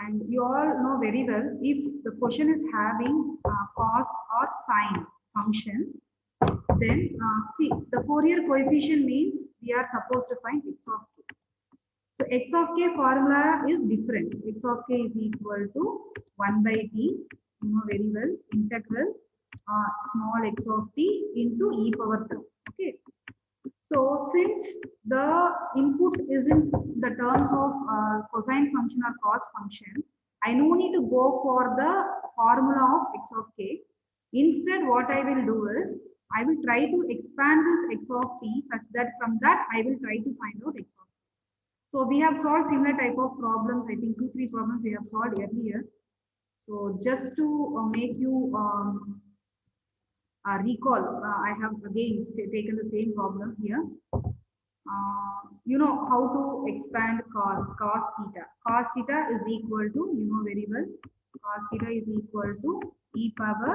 And you all know very well, if the question is having cos or sine function, then see, the Fourier coefficient means we are supposed to find x of k. So x of k formula is different. X of k is equal to 1 by t, you know very well, integral small x of t into e power term. Okay. So since the input is in the terms of cosine function or cos function, I no need to go for the formula of x of k. Instead, what I will do is, I will try to expand this x of t such that from that I will try to find out x of t. So we have solved similar type of problems. I think 2-3 problems we have solved earlier. So just to make you recall, I have again taken the same problem here. You know how to expand cos theta. Cos theta is equal to, you know very well, cos theta is equal to e power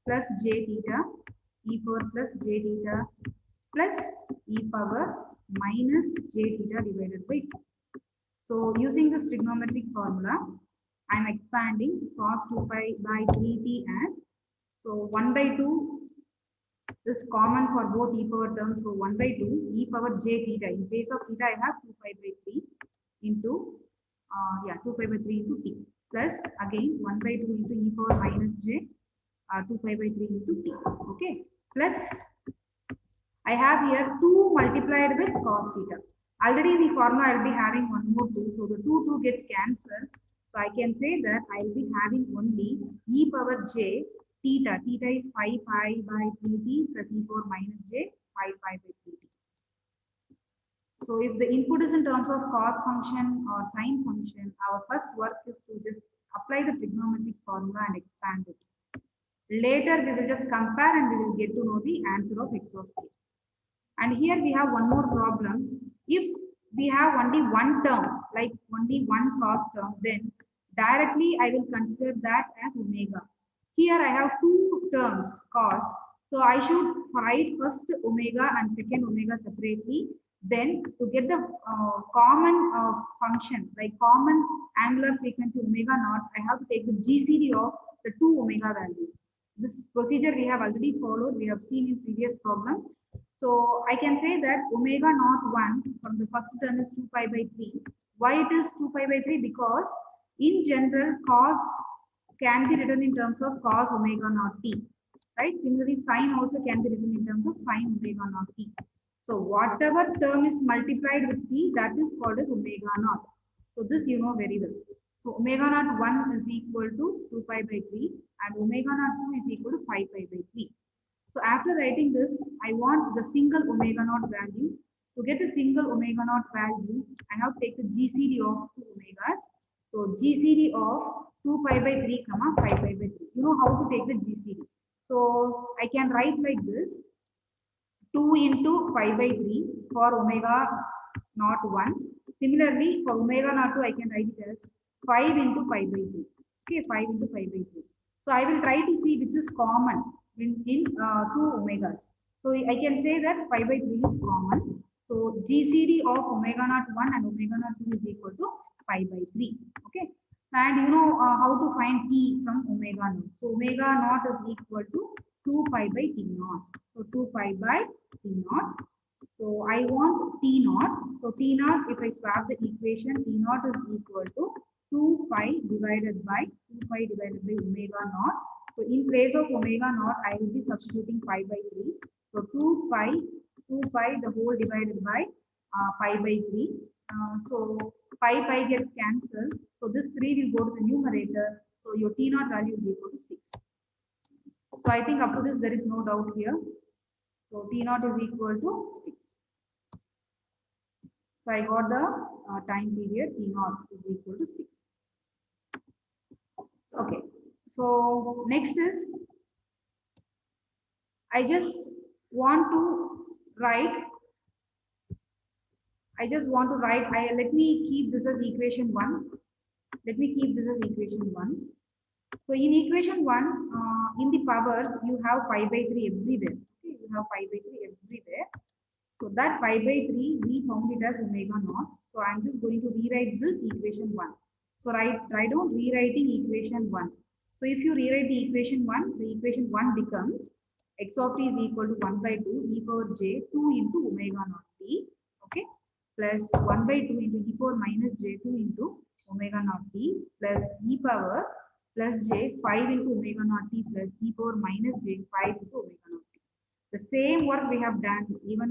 plus j theta, e power plus j theta plus e power minus j theta divided by 2. So using this trigonometric formula, I am expanding cos 2 pi by 3t as, so 1 by 2 is common for both e power terms. So 1 by 2 e power j theta. In place of theta, I have 2 pi by 3 into 2 pi by 3 into t, plus again 1 by 2 into e power minus j 2 pi by 3 into t. Okay, plus I have here 2 multiplied with cos theta. Already the formula I will be having one more 2, so the 2 gets cancelled. So I can say that I will be having only e power j theta. Theta is 5 pi by 3t plus e power minus j 5 pi by 3t. So if the input is in terms of cos function or sine function, our first work is to just apply the trigonometric formula and expand it. Later we will just compare and we will get to know the answer of x of k. And here we have one more problem. If we have only one term, like only one cos term, then directly I will consider that as omega. Here I have two terms cos, so I should find first omega and second omega separately. Then to get the common function, like common angular frequency omega naught, I have to take the GCD of the two omega values. This procedure we have already followed, we have seen in previous problem. So I can say that omega naught 1 from the first term is 2 pi by 3. Why it is 2 pi by 3? Because in general cos can be written in terms of cos omega naught t, right? Similarly, sine also can be written in terms of sine omega naught t. So whatever term is multiplied with t, that is called as omega naught. So this you know very well. So omega naught 1 is equal to 2 pi by 3 and omega naught 2 is equal to 5 pi by 3. So after writing this, I want the single omega naught value. To get the single omega naught value, I have to take the GCD of two omegas. So GCD of 2 pi by 3, 5 pi by 3. You know how to take the GCD. So I can write like this: 2 into 5 by 3 for omega naught 1. Similarly, for omega naught 2, I can write it as 5 into 5 by 3. Okay, 5 into 5 by 3. So I will try to see which is common in two omegas. So I can say that 5 by 3 is common. So GCD of omega naught 1 and omega naught 2 is equal to 5 by 3. Okay. And you know how to find t from omega naught. So omega naught is equal to 2 pi by t naught. So 2 pi by t naught. So I want t naught. So t naught, if I swap the equation, t naught is equal to 2 pi divided by omega naught. So in place of omega naught, I will be substituting pi by 3. So 2 pi the whole divided by pi by 3. So pi gets cancelled. So this 3 will go to the numerator. So your t naught value is equal to 6. So I think up to this there is no doubt here. So t naught is equal to 6. So I got the time period t naught is equal to 6. Okay. So next is, I just want to write, let me keep this as equation 1. Let me keep this as equation 1. So in equation 1, in the powers, you have pi by 3 everywhere. Okay, you have pi by 3 everywhere. So that pi by 3, we found it as omega naught. So I'm just going to rewrite this equation 1. So try down rewriting equation 1. So if you rewrite the equation 1, the equation 1 becomes x of t is equal to 1 by 2 e power j 2 into omega naught t, okay, plus 1 by 2 into e power minus j 2 into omega naught t plus e power plus j 5 into omega naught t plus e power minus j 5 into omega naught t. The same work we have done even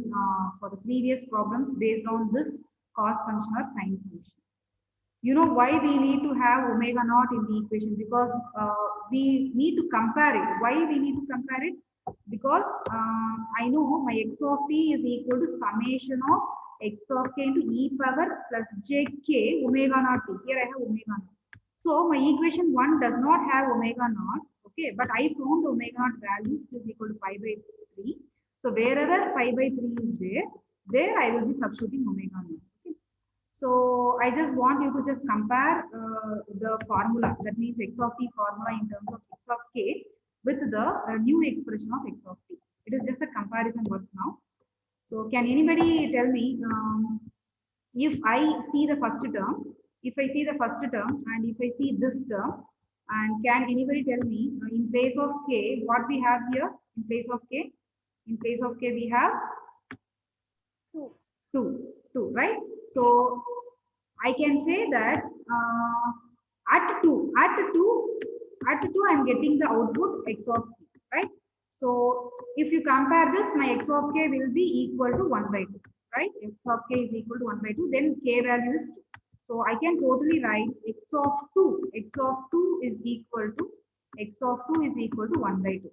for the previous problems based on this cos function or sine function. You know why we need to have omega naught in the equation? Because we need to compare it. Why we need to compare it? Because I know my x of t is equal to summation of x of k into e power plus jk omega naught t. Here I have omega naught. So my equation 1 does not have omega naught. Okay, but I found the omega naught value which is equal to pi by 3. So wherever pi by 3 is there I will be substituting omega naught. Okay. So I just want you to just compare the formula, that means x of t formula in terms of x of k with the new expression of x of t. It is just a comparison work now. So can anybody tell me if I see the first term, if I see the first term and if I see this term, and can anybody tell me in place of k what we have here? In place of k, we have 2, right? So I can say that at 2 I'm getting the output x of t, right? So if you compare this, my x of k will be equal to 1 by 2, right? X of k is equal to 1 by 2, then k value is 2. So I can totally write x of 2 is equal to 1 by 2.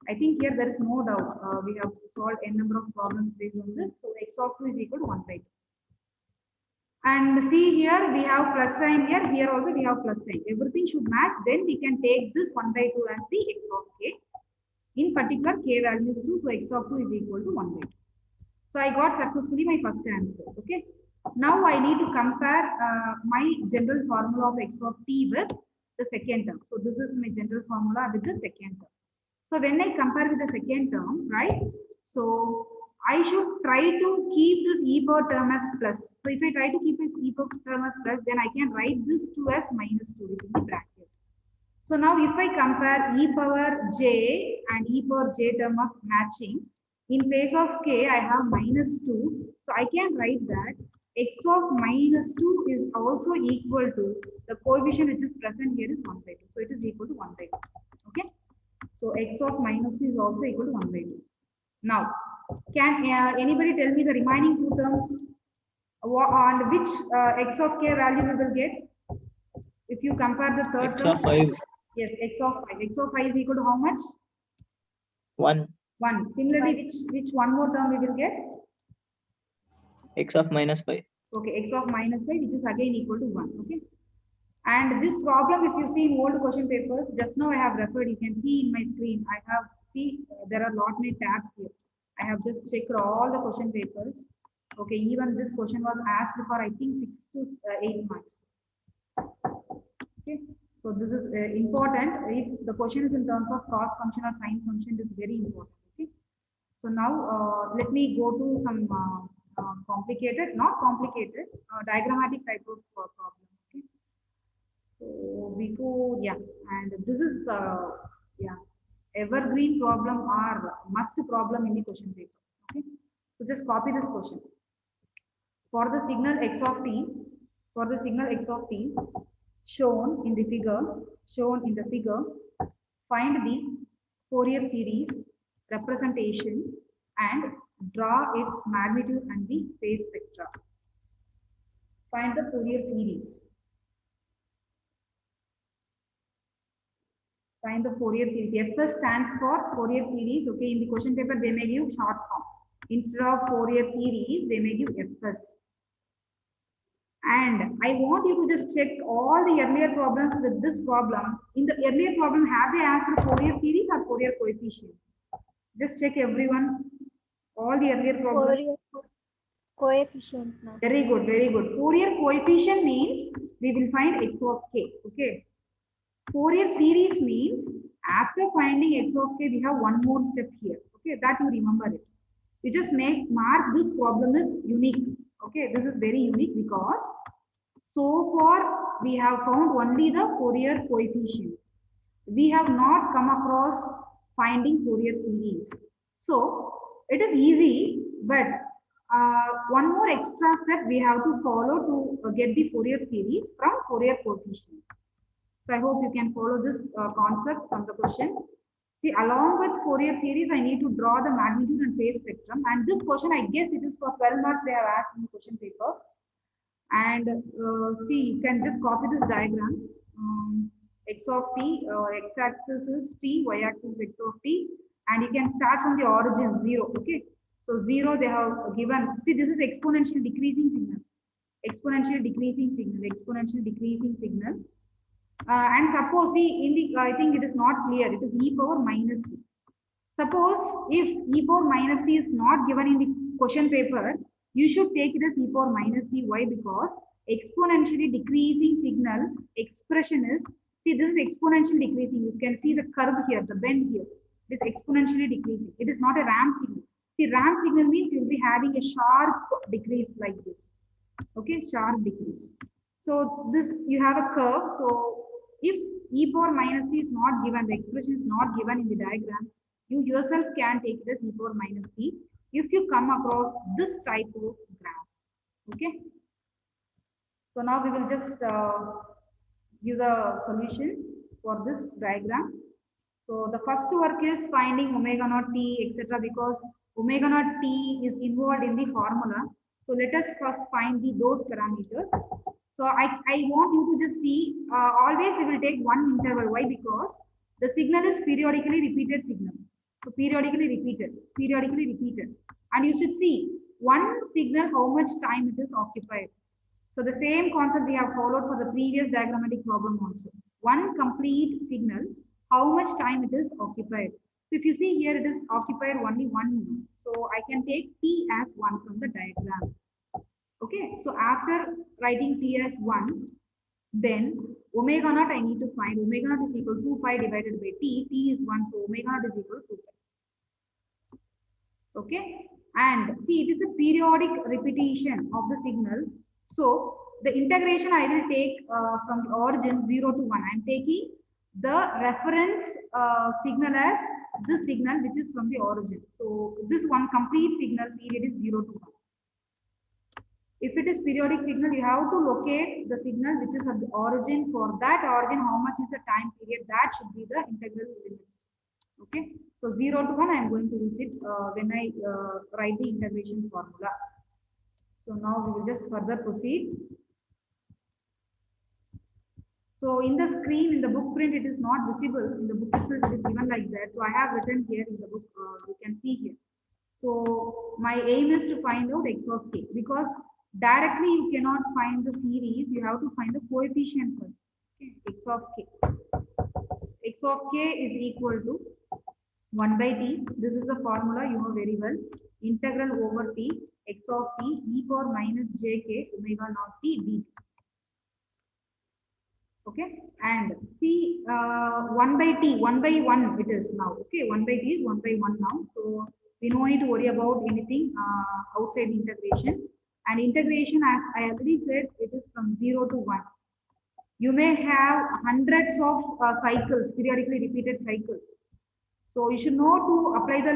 I think here there is no doubt. We have solved n number of problems based on this. So x of 2 is equal to 1 by 2. And see here we have plus sign here also we have plus sign. Everything should match. Then we can take this 1 by 2 as the x of k. In particular, k value is 2, so x of 2 is equal to 1 by 2. So I got successfully my first answer. Okay. Now I need to compare my general formula of x of t with the second term. So this is my general formula with the second term. So when I compare with the second term, right? So I should try to keep this e power term as plus. So if I try to keep this e power term as plus, then I can write this 2 as minus 2 within the bracket. So now if I compare e power j and e power j term of matching, in place of k I have minus 2. So I can write that x of minus 2 is also equal to the coefficient which is present here is 1 by 2. So it is equal to 1 by 2. Okay. So x of minus 2 is also equal to 1 by 2. Now, can anybody tell me the remaining two terms on which x of k value we will get? If you compare the third X term. of 5. Yes, x of 5. X of 5 is equal to how much? 1. 1. Similarly, which one more term we will get? X of minus 5. Okay, x of minus 5, which is again equal to 1. Okay. And this problem, if you see in old question papers, just now I have referred, you can see in my screen, I have, there are lot many tabs here. I have just checked all the question papers. Okay, even this question was asked for, I think, 6 to 8 marks. Okay, so this is important. If the question is in terms of cos function or sine function, it is very important. Okay, so now let me go to some complicated, not complicated, diagrammatic type of problem. Okay. So we go, yeah, and this is yeah, evergreen problem or must problem in the question paper. Okay, so just copy this question. For the signal x of t, shown in the figure, find the Fourier series representation and draw its magnitude and the phase spectra. Find the Fourier series. Find the Fourier series. FS stands for Fourier series. Okay, in the question paper, they may give short form. Instead of Fourier series, they may give FS. And I want you to just check all the earlier problems with this problem. In the earlier problem, have they asked for Fourier series or Fourier coefficients? Just check everyone. All the earlier problems. Fourier coefficient. Very good, very good. Fourier coefficient means we will find x of k. Okay. Fourier series means after finding x of k, we have one more step here. Okay, that you remember it. You just mark this problem is unique. Okay, this is very unique because so far we have found only the Fourier coefficient. We have not come across finding Fourier series. So it is easy, but one more extra step we have to follow to get the Fourier series from Fourier coefficients. So I hope you can follow this concept from the question. See, along with Fourier series, I need to draw the magnitude and phase spectrum. And this question, I guess it is for 12 marks they have asked in the question paper. And see, you can just copy this diagram. X of t, x-axis is t, y-axis is x of t. And you can start from the origin, 0, okay? So 0 they have given, see this is exponential decreasing signal. Exponential decreasing signal, exponential decreasing signal. And suppose, see, in the, I think it is not clear, it is e power minus t. Suppose if e power minus t is not given in the question paper, you should take it as e power minus t. Why? Because exponentially decreasing signal expression is, see this is exponentially decreasing. You can see the curve here, the bend here. It is exponentially decreasing. It is not a ramp signal. See, ramp signal means you will be having a sharp decrease like this. Okay, sharp decrease. So this, you have a curve. So if e power minus t is not given, the expression is not given in the diagram, you yourself can take it as e power minus t if you come across this type of graph. Okay. So now we will just give the solution for this diagram. So the first work is finding omega naught t, etc. because omega naught t is involved in the formula. So let us first find those parameters. So I want you to just see, always we will take one interval. Why? Because the signal is periodically repeated signal. So periodically repeated. And you should see one signal, how much time it is occupied. So the same concept we have followed for the previous diagrammatic problem also. One complete signal, how much time it is occupied. So if you see here, it is occupied only 1 minute. So I can take t as 1 from the diagram. Okay, so after writing t as 1, then omega naught I need to find. Omega naught is equal to pi divided by t. T is 1, so omega naught is equal to 2 pi. Okay, and see, it is a periodic repetition of the signal. So the integration I will take from the origin 0 to 1. I am taking the reference signal as this signal which is from the origin. So this one complete signal period is 0 to 1. If it is periodic signal, you have to locate the signal which is at the origin. For that origin, how much is the time period? That should be the integral limits. Okay, so 0 to 1, I am going to use it when I write the integration formula. So now we will just further proceed. So in the screen, in the book print, it is not visible. In the book itself, it is given like that. So I have written here in the book, you can see here. So my aim is to find out x of k, because directly you cannot find the series. You have to find the coefficient first. Okay, x of k. X of k is equal to 1 by t. This is the formula you know very well. Integral over t, x of t, e power minus jk omega naught t dt. Okay, and see 1 by t, 1 by 1 it is now. Okay, 1 by t is 1 by 1 now. So we no need to worry about anything outside integration. And integration, as I already said, it is from 0 to 1. You may have hundreds of cycles, periodically repeated cycles. So you should know to apply the,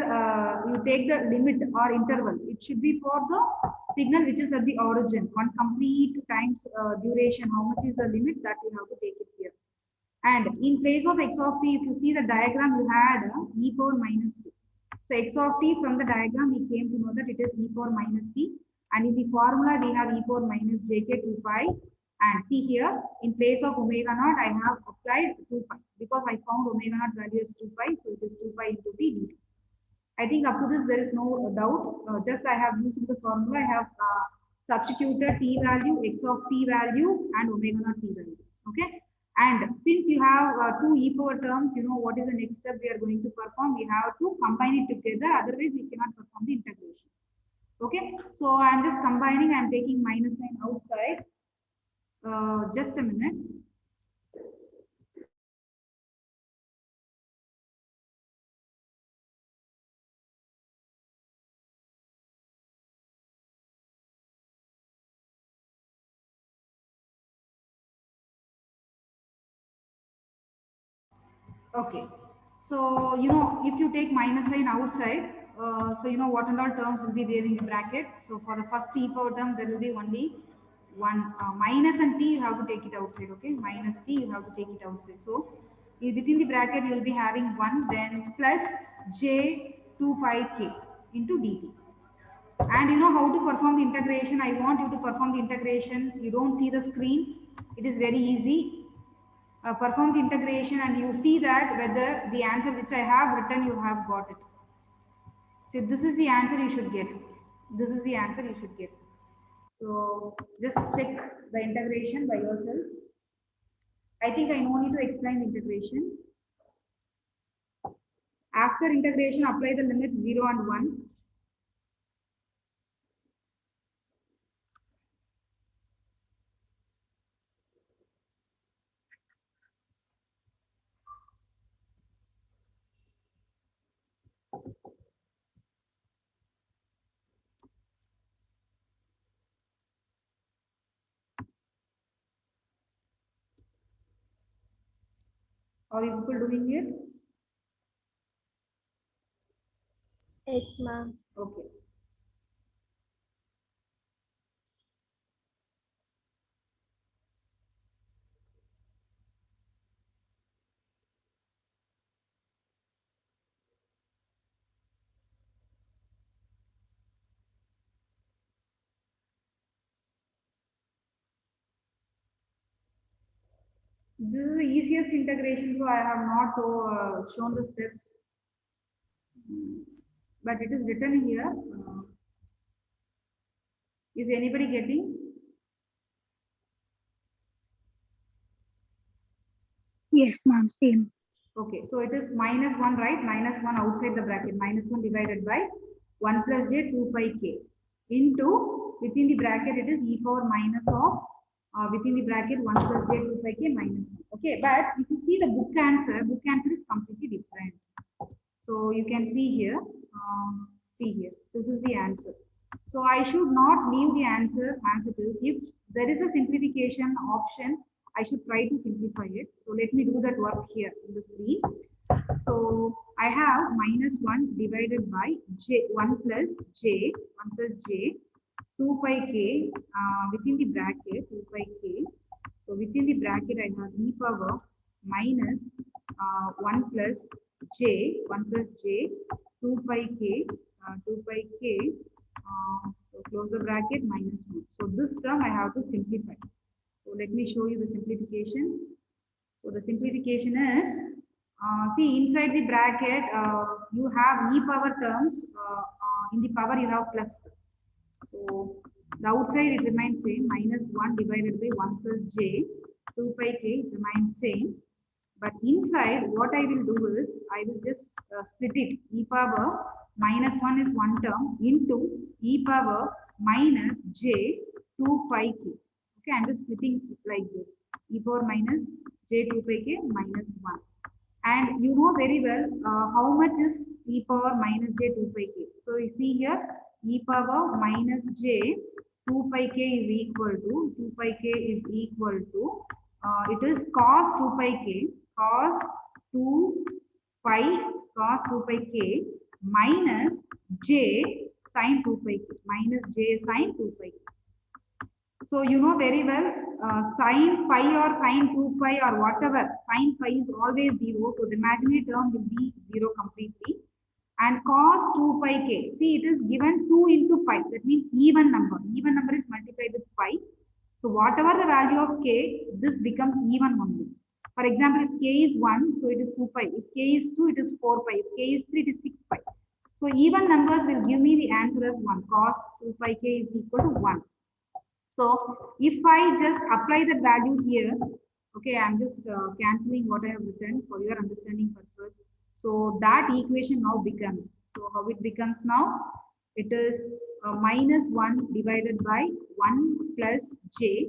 you take the limit or interval. It should be for the signal which is at the origin. One complete times duration, how much is the limit that you have to take it here. And in place of x of t, if you see the diagram, you had e power minus t. So x of t, from the diagram, we came to know that it is e power minus t. And in the formula, we have e power minus jk 2 pi. And see here, in place of omega naught, I have applied 2 pi because I found omega naught value is 2 pi, so it is 2 pi into t dt. I think up to this there is no doubt. Just I have used the formula. I have substituted t value, x of t value, and omega naught t value. Okay. And since you have two e power terms, you know what is the next step we are going to perform. We have to combine it together. Otherwise, we cannot perform the integration. Okay. So I am just combining. I am taking minus sign outside. Just a minute. Okay. So, you know, if you take minus sign outside, so you know what and all terms will be there in the bracket. So for the first t power term, there will be only one minus and t, you have to take it outside, okay? Minus t, you have to take it outside. So within the bracket, you will be having 1, then plus j 2 pi k into dt. And you know how to perform the integration. I want you to perform the integration. You don't see the screen. It is very easy. Perform the integration and you see that whether the answer which I have written, you have got it. So this is the answer you should get. This is the answer you should get. So just check the integration by yourself. I think I no need to explain the integration. After integration, apply the limits 0 and 1. Are you people doing it? Yes, ma'am. Okay. This is the easiest integration, so I have not shown the steps. But it is written here. Is anybody getting? Yes, ma'am, same. Okay, so it is minus 1, right? Minus 1 outside the bracket. Minus 1 divided by 1 plus j 2 pi k into, within the bracket, it is e power minus of, within the bracket 1 plus j 2 pi k minus 1. Okay, but if you see the book answer is completely different. So you can see here, this is the answer. So I should not leave the answer as it is. If there is a simplification option, I should try to simplify it. So let me do that work here in the screen. So I have minus 1 divided by j 1 plus j 2 pi k within the bracket 2 pi k. So within the bracket I have e power minus 1 plus j 2 pi k 2 pi k. So close the bracket minus 1. So this term I have to simplify. So let me show you the simplification. So the simplification is, see inside the bracket, you have e power terms. In the power you have plus. So the outside it remains same, minus 1 divided by 1 plus j 2 pi k remains same. But inside what I will do is, I will just split it. E power minus 1 is one term into e power minus j 2 pi k. Okay, I'm just splitting it like this. E power minus j 2 pi k minus 1. And you know very well how much is e power minus j 2 pi k. So you see here, e power minus j 2 pi k is equal to, it is cos 2 pi k, cos 2 pi, cos 2 pi k minus j sin 2 pi k, minus j sin 2 pi k. So you know very well, sin pi or sin 2 pi or whatever, sin pi is always 0. So the imaginary term will be 0 completely. And cos 2 pi k, see it is given 2 into pi. That means even number. Even number is multiplied with pi. So whatever the value of k, this becomes even only. For example, if k is 1, so it is 2 pi. If k is 2, it is 4 pi. If k is 3, it is 6 pi. So even numbers will give me the answer as 1. Cos 2 pi k is equal to 1. So if I just apply that value here, okay, I'm just cancelling what I have written for your understanding purpose. So that equation now becomes, so how it becomes now? It is minus 1 divided by 1 plus j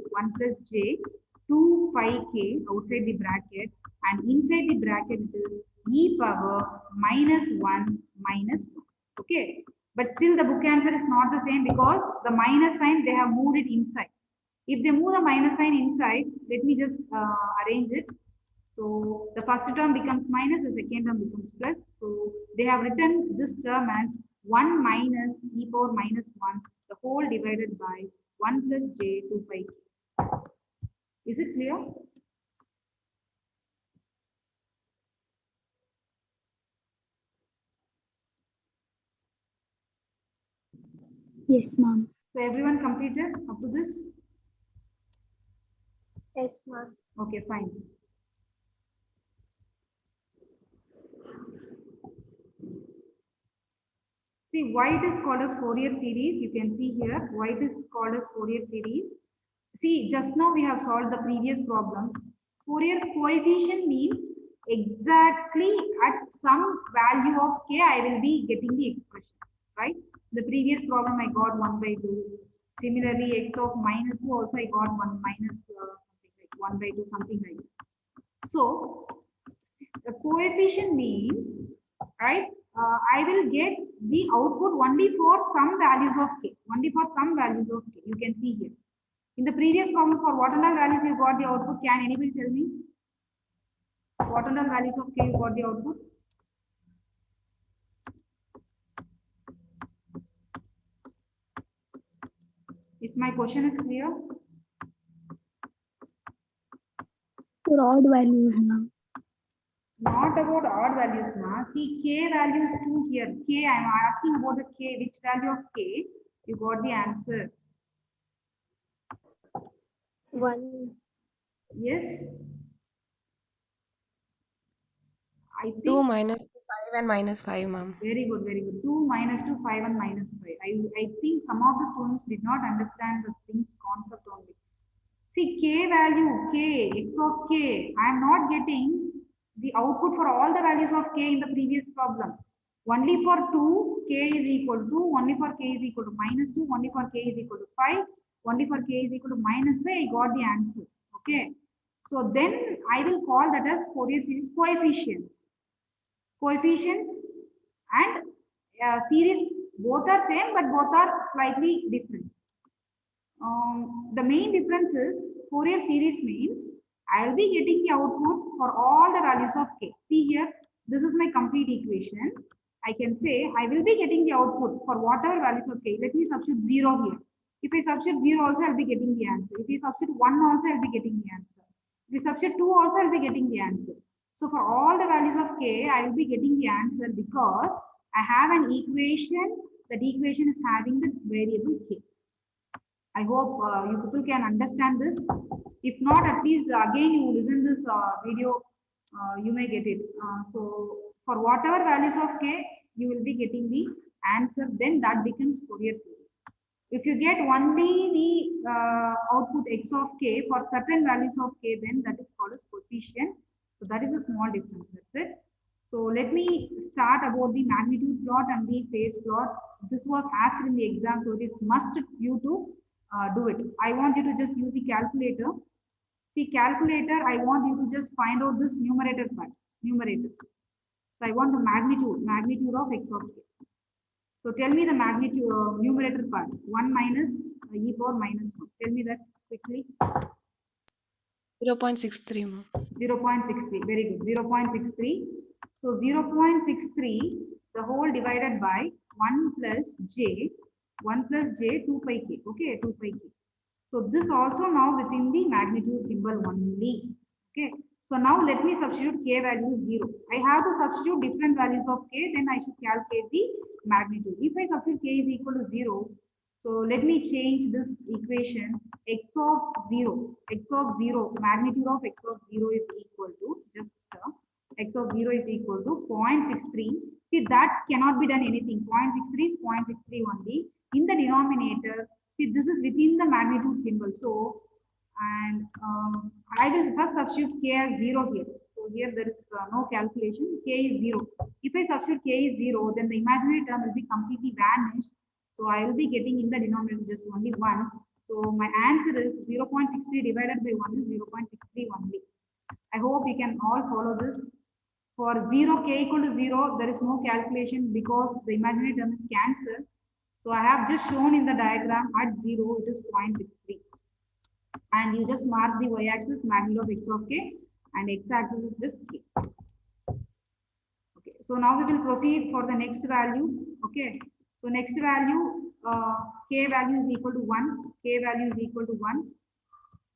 2 pi k outside the bracket, and inside the bracket it is e power minus 1 minus 1. Okay, but still the book answer is not the same because the minus sign they have moved it inside. If they move the minus sign inside, let me just arrange it. So the first term becomes minus, the second term becomes plus. So they have written this term as 1 minus e power minus 1, the whole divided by 1 plus j 2 pi. Is it clear? Yes, ma'am. So everyone completed up to this? Yes, ma'am. Okay, fine. See why it is called as Fourier series. You can see here why it is called as Fourier series. See, just now we have solved the previous problem. Fourier coefficient means exactly at some value of k, I will be getting the expression, right? The previous problem I got 1 by 2. Similarly, x of minus 2 also I got 1 minus something like 1 by 2, something like that. So, the coefficient means, right, I will get the output only for some values of k, only for some values of k. You can see here. In the previous problem, for what and all values you got the output? Can anybody tell me? What and all values of k you got the output? If my question is clear? For odd values, ma'am. Not about odd values, ma. See, k value is 2 here. K, I am asking about the k. Which value of k? You got the answer. 1. Yes. I 2 think minus 5 and minus 5, ma'am. very good, very good. 2 minus 2, 5 and minus 5. I think some of the students did not understand the things concept only. See, k value, k, x of k. I am not getting the output for all the values of k in the previous problem. Only for 2, k is equal to, only for k is equal to minus 2, only for k is equal to 5, only for k is equal to minus 5, I got the answer. Okay. So then I will call that as Fourier series coefficients. Coefficients and series both are same, but both are slightly different. The main difference is Fourier series means I will be getting the output for all the values of k. See here, this is my complete equation. I can say I will be getting the output for whatever values of k. Let me substitute 0 here. If I substitute 0 also, I will be getting the answer. If I substitute 1 also, I will be getting the answer. If I substitute 2 also, I will be getting the answer. So for all the values of k, I will be getting the answer because I have an equation. That equation is having the variable k. I hope you people can understand this. If not, at least again you listen this video, you may get it. So for whatever values of k, you will be getting the answer. Then that becomes Fourier series. If you get only the output x of k for certain values of k, then that is called as coefficient. So that is a small difference. That's it. So let me start about the magnitude plot and the phase plot. This was asked in the exam, so it is must you to do it. I want you to just use the calculator. See, calculator, I want you to just find out this numerator part, numerator. So I want the magnitude of x of k. So tell me the magnitude, numerator part, 1 minus e power minus 1. Tell me that quickly. 0.63, ma'am. 0.63, very good, 0.63. So 0.63, the whole divided by 1 plus j 2 pi k, okay, 2 pi k. So this also now within the magnitude symbol only, okay. So now let me substitute k value is 0. I have to substitute different values of k, then I should calculate the magnitude. If I substitute k is equal to 0, so let me change this equation. X of 0, magnitude of x of 0 is equal to just x of 0 is equal to 0.63. See, that cannot be done anything. 0.63 is 0.63 only. In the denominator, see, this is within the magnitude symbol. So, and I will first substitute k as 0 here. So here there is no calculation. K is 0. If I substitute k is 0, then the imaginary term will be completely vanished. So I will be getting in the denominator just only 1. So my answer is 0.63 divided by 1 is 0.63 only. I hope you can all follow this. For 0, k equal to 0, there is no calculation because the imaginary term is cancelled. So I have just shown in the diagram at 0, it is 0.63. And you just mark the y-axis magnitude of x of k and x-axis is just k. Okay, so now we will proceed for the next value. Okay, so next value, k value is equal to 1, k value is equal to 1.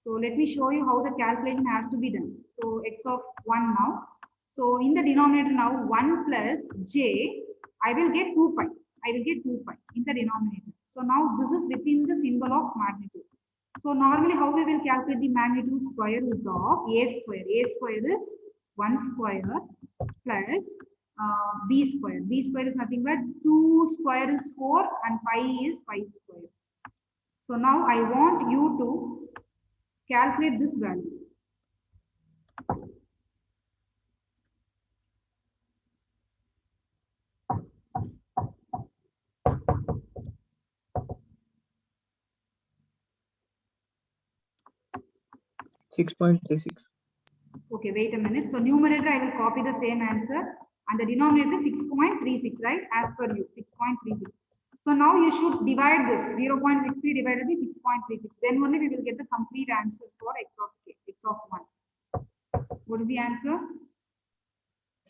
So let me show you how the calculation has to be done. So x of 1 now. So in the denominator now 1 plus j, I will get 2 pi. I will get 2 pi in the denominator. So now this is within the symbol of magnitude. So normally how we will calculate the magnitude, square root of a square. A square is 1 square plus b square. B square is nothing but 2 square is 4 and pi is 5 square. So now I want you to calculate this value. Okay, wait a minute. So numerator, I will copy the same answer and the denominator 6.36, right? As per you, 6.36. So now you should divide this 0.63 divided by 6.36. Then only we will get the complete answer for x of k, x of 1. What is the answer?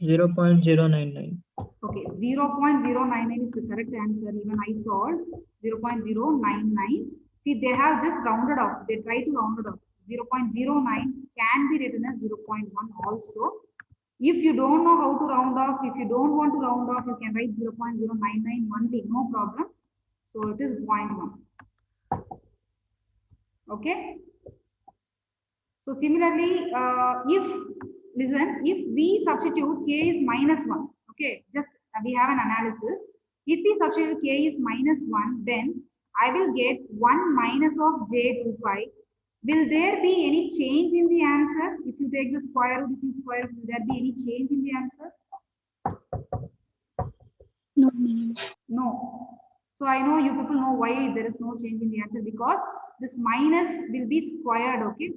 0.099. Okay, 0.099 is the correct answer. Even I solved 0.099. See, they have just rounded off. They try to round it off. 0.09 can be written as 0.1 also. If you don't know how to round off, if you don't want to round off, you can write 0.099 only, no problem. So it is 0.1. Okay. So similarly, if we substitute k is minus 1, okay, just we have an analysis. If we substitute k is minus 1, then I will get 1 minus of j 2 pi. Will there be any change in the answer? If you take the square root, if you square, will there be any change in the answer? No, ma'am. No. So I know you people know why there is no change in the answer, because this minus will be squared, okay?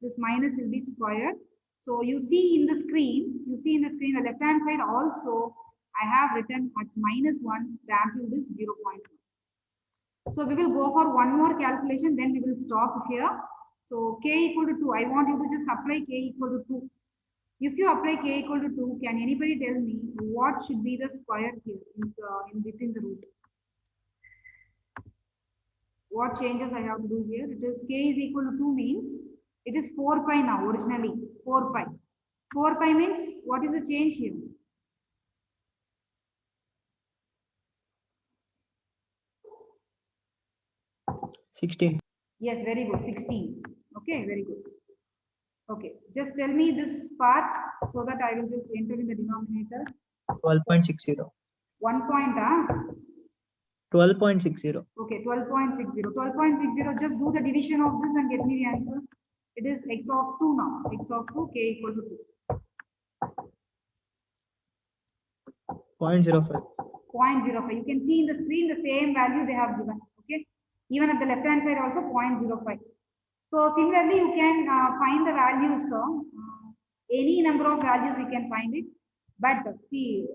This minus will be squared. So you see in the screen, the left hand side also, I have written at minus 1, the amplitude is 0.1. So we will go for one more calculation, then we will stop here. So k equal to 2, I want you to just apply k equal to 2. If you apply k equal to 2, can anybody tell me what should be the square here within the root? What changes I have to do here? It is k is equal to 2 means it is 4 pi now, originally 4 pi. 4 pi means what is the change here? $16. Yes, very good, 16. Okay, very good. Okay, just tell me this part so that I will just enter in the denominator. 12.60. 1 point, 12.60. okay, 12.60. 12.60, just do the division of this and get me the answer. It is x of 2 now. X of 2, k equal to 2. 0.05. 0.05. You can see in the screen the same value they have given. Okay. Even at the left hand side also 0.05. So similarly, you can find the values. Any number of values we can find it. But see,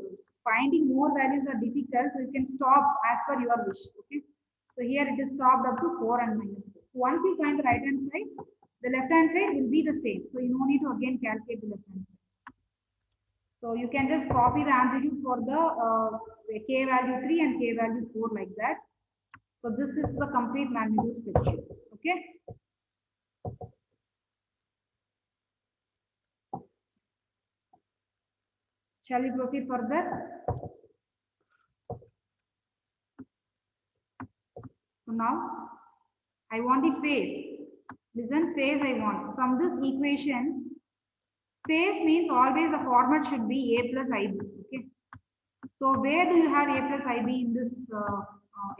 finding more values are difficult. So you can stop as per your wish. Okay. So here it is stopped up to 4 and minus 4. So once you find the right hand side, the left hand side will be the same. So you no need to again calculate the left hand side. So you can just copy the amplitude for the k value 3 and k value 4 like that. So this is the complete magnitude spreadsheet. Okay. Shall we proceed further? So now I want the phase. Listen, phase I want. From this equation, phase means always the format should be a plus ib. Okay. So where do you have a plus ib in this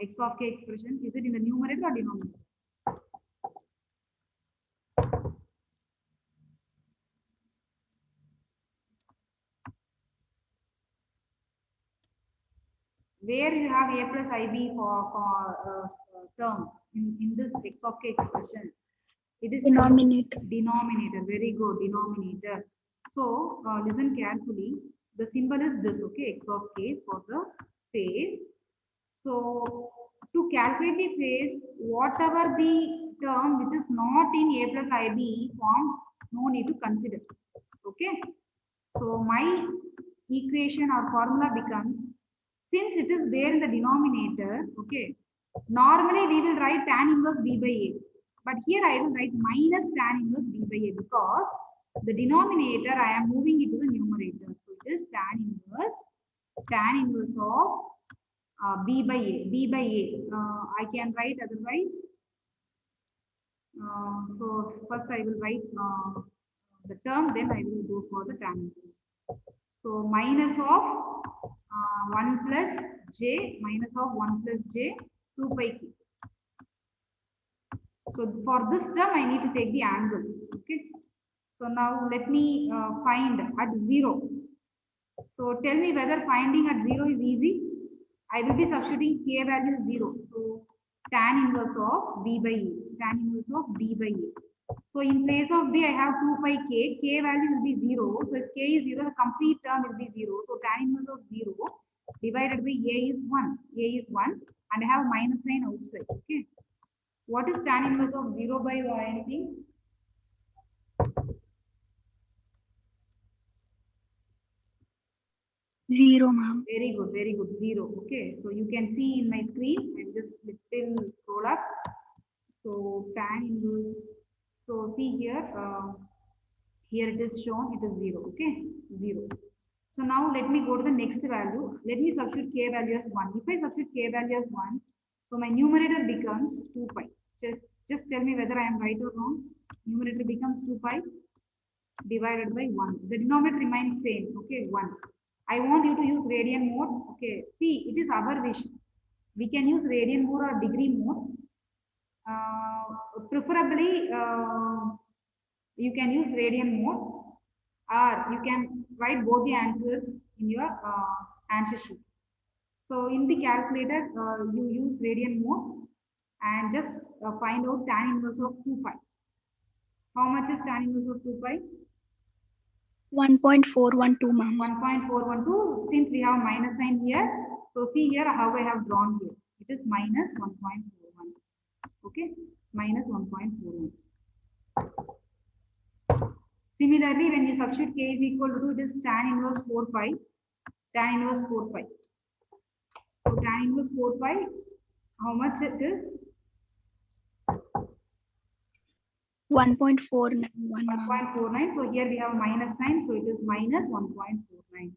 x of k expression? Is it in the numerator or denominator? Where you have a plus ib for term in this x of k expression? It is Denominator. Denominator. Very good. Denominator. So listen carefully. The symbol is this. Okay, x of k for the phase. So to calculate the phase, whatever the term which is not in a plus ib form, no need to consider. Okay. So my equation or formula becomes, since it is there in the denominator, okay, normally we will write tan inverse b by a. But here I will write minus tan inverse b by a because the denominator I am moving it to the numerator. So it is tan inverse of b by a. B by a. I can write otherwise. So first I will write the term, then I will go for the tan inverse. So minus of 1 plus j, minus of 1 plus j, 2 pi k. So for this term, I need to take the angle. Okay. So now let me find at 0. So tell me whether finding at 0 is easy. I will be substituting k value 0. So tan inverse of b by a. Tan inverse of b by a. So in place of b, I have 2 pi k. K value will be 0. So if k is 0, the complete term will be 0. So tan inverse of 0 divided by a is 1. A is 1 and I have minus sign outside. Okay. What is tan inverse of 0 by anything? Zero, ma'am. Very good, very good. 0. Okay. So you can see in my screen, and just little scroll up. So tan inverse. So see here, here it is shown, it is 0. Okay, 0. So now let me go to the next value. Let me substitute k value as 1. If I substitute k value as 1, so my numerator becomes 2 pi. Just tell me whether I am right or wrong. Numerator becomes 2 pi divided by 1. The denominator remains same. Okay, 1. I want you to use radian mode. Okay, see, it is our wish. We can use radian mode or degree mode. Preferably, you can use radian mode, or you can write both the answers in your answer sheet. So in the calculator, you use radian mode and just find out tan inverse of 2 pi. How much is tan inverse of 2 pi? 1.412, ma'am. 1.412. Since we have minus sign here, so see here how I have drawn here. It is minus 1.41. Okay, minus 1.41. Similarly, when you substitute k is equal to 2, it is tan inverse 4 pi. Tan inverse 4 pi. So tan inverse 4 pi, how much it is? 1.491. 1.49. So here we have minus sign, so it is minus 1.49.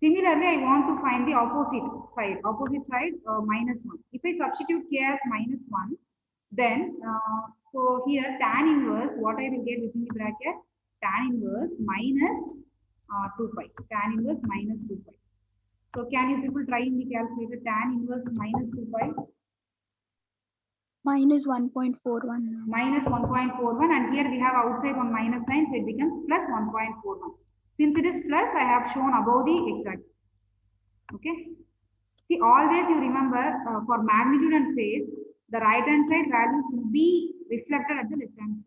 Similarly, I want to find the opposite side. Opposite side, minus 1. If I substitute k as minus 1, then, so here tan inverse, what I will get within the bracket? Tan inverse minus 2 pi. Tan inverse minus 2 pi. So can you people try in the calculator tan inverse minus 2 pi? Minus 1.41. Minus 1.41, and here we have outside one minus sign, so it becomes plus 1.41. Since it is plus, I have shown above the exact. Okay. See, always you remember for magnitude and phase, the right hand side values will be reflected at the left hand side.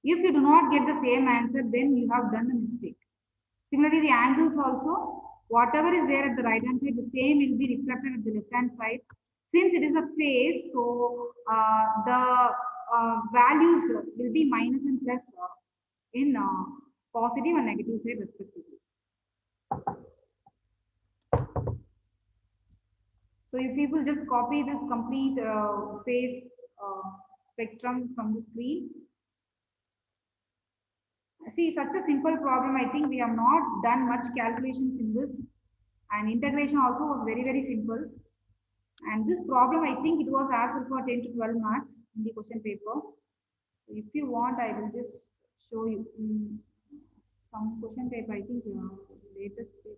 If you do not get the same answer, then you have done a mistake. Similarly, the angles also, whatever is there at the right hand side, the same will be reflected at the left hand side. Since it is a phase, so the values will be minus and plus in positive and negative side respectively. So if people just copy this complete phase spectrum from the screen. See, such a simple problem, I think we have not done much calculations in this, and integration also was very, very simple. And this problem, I think it was asked for 10 to 12 marks in the question paper. So if you want, I will just show you some question paper. I think latest paper.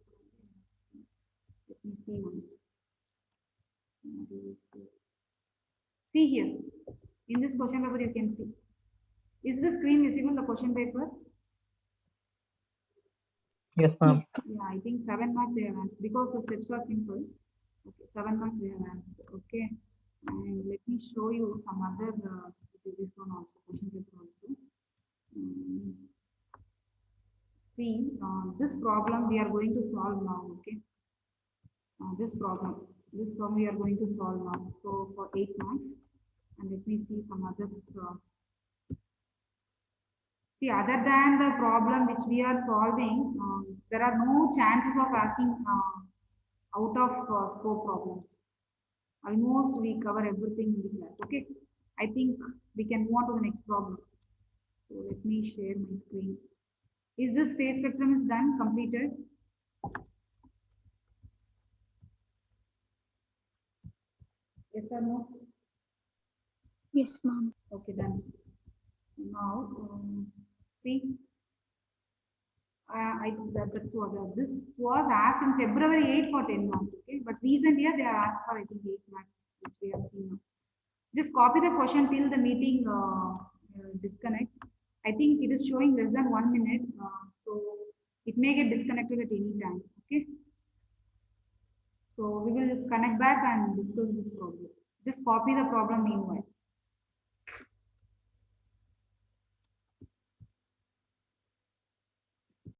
Let me see once. See here, in this question paper you can see. Is the screen visible, the question paper? Yes, ma'am. Yeah, I think 7 marks they have answered because the steps are simple. Okay, 7 marks they have answered. Okay, and let me show you some other this one also, question paper also. See, this problem we are going to solve now. Okay, this problem we are going to solve now. So for 8 marks, and let me see some others. See, other than the problem which we are solving, there are no chances of asking out of scope problems. Almost we cover everything in the class. Okay, I think we can move on to the next problem. So let me share my screen. Is this phase spectrum is done, completed? Yes or no? Yes, ma'am. Okay, done. Now, see, that's what this was asked in February 8 for 10 marks. Okay, but recent year they are asked for I think 8 marks, which we have seen now. Just copy the question till the meeting disconnects. I think it is showing less than 1 minute, so it may get disconnected at any time. Okay. So we will connect back and discuss this problem. Just copy the problem meanwhile.